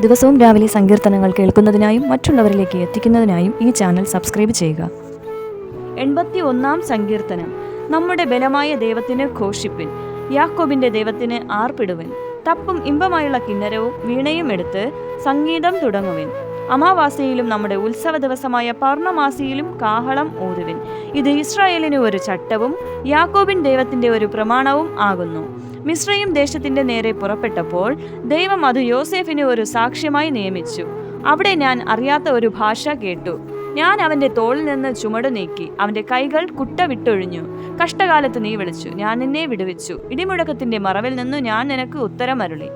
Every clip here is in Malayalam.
ദിവസവും രാവിലെ സങ്കീർത്തനങ്ങൾ കേൾക്കുന്നതിനായും മറ്റുള്ളവരിലേക്ക് എത്തിക്കുന്നതിനായും ഈ ചാനൽ സബ്സ്ക്രൈബ് ചെയ്യുക. 81 സങ്കീർത്തനം. നമ്മുടെ ബലമായ ദൈവത്തിന് ഘോഷിപ്പിൻ, യാക്കോബിന്റെ ദൈവത്തിന് ആർപ്പിടുവിൻ. തപ്പും ഇമ്പമായുള്ള കിന്നരവും വീണയും എടുത്ത് സംഗീതം തുടങ്ങുവിൻ. അമാവാസിയിലും നമ്മുടെ ഉത്സവ ദിവസമായ പൗർണമാസിയിലും കാഹളം ഊതുവിൻ. ഇത് ഇസ്രായേലിന് ഒരു ചട്ടവും യാക്കോബിൻ ദൈവത്തിന്റെ ഒരു പ്രമാണവും ആകുന്നു. മിസ്രയീം ദേശത്തിന്റെ നേരെ പുറപ്പെട്ടപ്പോൾ ദൈവം അത് യോസേഫിന് ഒരു സാക്ഷ്യമായി നിയമിച്ചു. അവിടെ ഞാൻ അറിയാത്ത ഒരു ഭാഷ കേട്ടു. ഞാൻ അവന്റെ തോളിൽ നിന്ന് ചുമട് നീക്കി, അവന്റെ കൈകൾ കുട്ട വിട്ടൊഴിഞ്ഞു. കഷ്ടകാലത്ത് നീ വിളിച്ചു, ഞാൻ നിന്നെ വിടുവിച്ചു. ഇടിമുഴക്കത്തിന്റെ മറവിൽ നിന്നു ഞാൻ നിനക്ക് ഉത്തരമരുളി.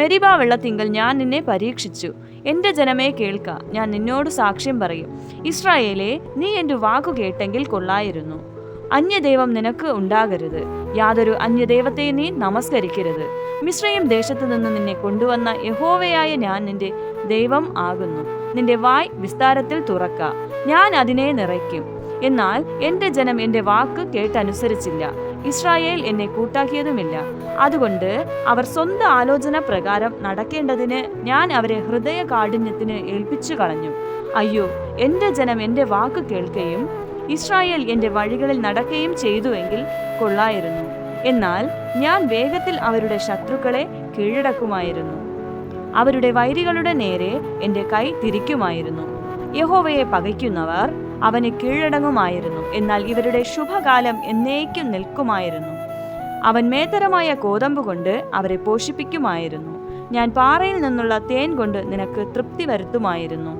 മെരിബ വെള്ളത്തിങ്കൽ ഞാൻ നിന്നെ പരീക്ഷിച്ചു. എന്റെ ജനമേ കേൾക്ക, ഞാൻ നിന്നോട് സാക്ഷ്യം പറയും. ഇസ്രായേലേ, നീ എന്റെ വാക്കു കേട്ടെങ്കിൽ കൊള്ളായിരുന്നു. അന്യദൈവം നിനക്ക് ഉണ്ടാകരുത്, യാതൊരു അന്യദൈവത്തെ നീ നമസ്കരിക്കരുത്. മിസ്രയീം ദേശത്തു നിന്ന് നിന്നെ കൊണ്ടുവന്ന യഹോവയായ ഞാൻ നിന്റെ ദൈവം ആകുന്നു. നിന്റെ വായ് വിസ്താരത്തിൽ തുറക്ക, ഞാൻ അതിനെ നിറയ്ക്കും. എന്നാൽ എന്റെ ജനം എന്റെ വാക്ക് കേട്ടനുസരിച്ചില്ല, ഇസ്രായേൽ എന്നെ കൂട്ടാക്കിയതുമില്ല. അതുകൊണ്ട് അവർ സ്വന്തം ആലോചന പ്രകാരം നടക്കേണ്ടതിന് ഞാൻ അവരെ ഹൃദയ കാഠിന്യത്തിന് ഏൽപ്പിച്ചു കളഞ്ഞു. അയ്യോ, എന്റെ ജനം എന്റെ വാക്ക് കേൾക്കുകയും ഇസ്രായേൽ എന്റെ വഴികളിൽ നടക്കുകയും ചെയ്തുവെങ്കിൽ കൊള്ളായിരുന്നു. എന്നാൽ ഞാൻ വേഗത്തിൽ അവരുടെ ശത്രുക്കളെ കീഴടക്കുമായിരുന്നു. അവരുടെ വൈരികളുടെ നേരെ എൻ്റെ കൈ തിരിക്കുമായിരുന്നു. യഹോവയെ പകയ്ക്കുന്നവർ അവന് കീഴടങ്ങുമായിരുന്നു. എന്നാൽ ഇവരുടെ ശുഭകാലം എന്നേക്കും നിൽക്കുമായിരുന്നു. അവൻ മേത്തരമായ കോതമ്പ് കൊണ്ട് അവരെ പോഷിപ്പിക്കുമായിരുന്നു. ഞാൻ പാറയിൽ നിന്നുള്ള തേൻ കൊണ്ട് നിനക്ക് തൃപ്തി വരുത്തുമായിരുന്നു.